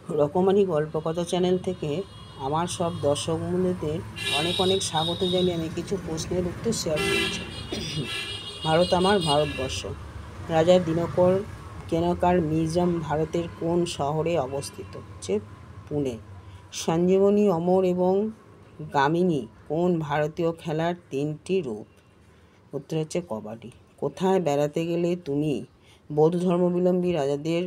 রকমারি গল্পকথা চ্যানেল থেকে আমার সব দর্শক বন্ধুদের অনেক অনেক স্বাগত জানিয়ে আমি কিছু প্রশ্নের উত্তর শেয়ার করছি। ভারত আমার ভারতবর্ষ। রাজা দিনকর কেনকার মিউজিয়াম ভারতের কোন শহরে অবস্থিত? হচ্ছে পুনে। সঞ্জীবনী, অমর এবং গামিনী কোন ভারতীয় খেলার তিনটি রূপ? উত্তর হচ্ছে কবাডি। কোথায় বেড়াতে গেলে তুমি বৌদ্ধ ধর্মাবলম্বী রাজাদের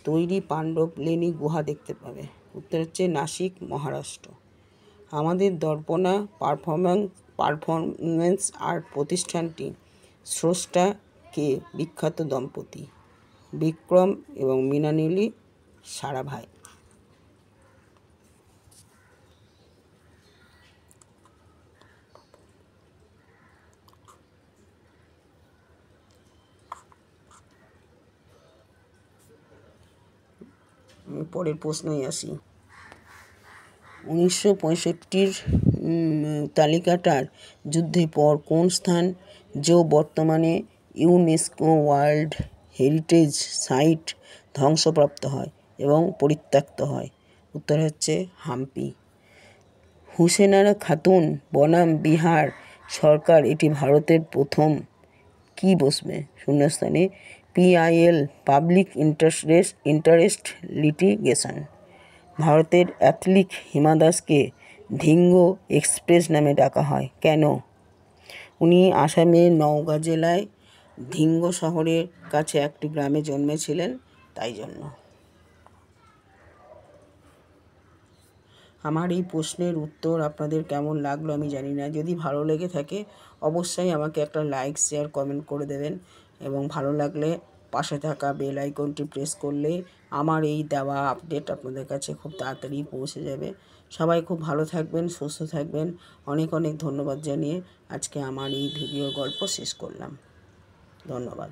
তৈরি পাণ্ডবলেনী গুহা দেখতে পাবে? উত্তর হচ্ছে নাসিক, মহারাষ্ট্র। আমাদের দর্পণা পারফরমেন্স আর্ট প্রতিষ্ঠানটি স্রষ্টা কে? বিখ্যাত দম্পতি বিক্রম এবং মৃণালিনী সারাভাই। পরের প্রশ্নই আসি। 1965 তালিকাটার যুদ্ধের পর কোন স্থান যো বর্তমানে ইউনেস্কো ওয়ার্ল্ড হেরিটেজ সাইট ধ্বংসপ্রাপ্ত হয় এবং পরিত্যক্ত হয়? উত্তর হচ্ছে হাম্পি। হুসেনারা খাতুন বনাম বিহার সরকার এটি ভারতের প্রথম কি বসবে? শূন্যস্থানে PIL পাবলিক ইন্টারেস্ট লিটিগেশন। ভারতের অ্যাথলিট হিমা দাসকে ধিঙ্গো এক্সপ্রেস নামে ডাকা হয় কেন? উনি আসামের নওগাঁ জেলায় ধিঙ্গো শহরের কাছে একটি গ্রামে জন্মেছিলেন, তাই জন্য। আমার এই প্রশ্নের উত্তর আপনাদের কেমন লাগলো আমি জানি না। যদি ভালো লেগে থাকে অবশ্যই আমাকে একটা লাইক, শেয়ার, কমেন্ট করে দেবেন এবং ভালো লাগলে পাশে থাকা বেল আইকনটি প্রেস করলে আমার এই দেওয়া আপডেট আপনাদের কাছে খুব তাড়াতাড়ি পৌঁছে যাবে। সবাই খুব ভালো থাকবেন, সুস্থ থাকবেন। অনেক অনেক ধন্যবাদ জানিয়ে আজকে আমার এই ভিডিও গল্প শেষ করলাম। ধন্যবাদ।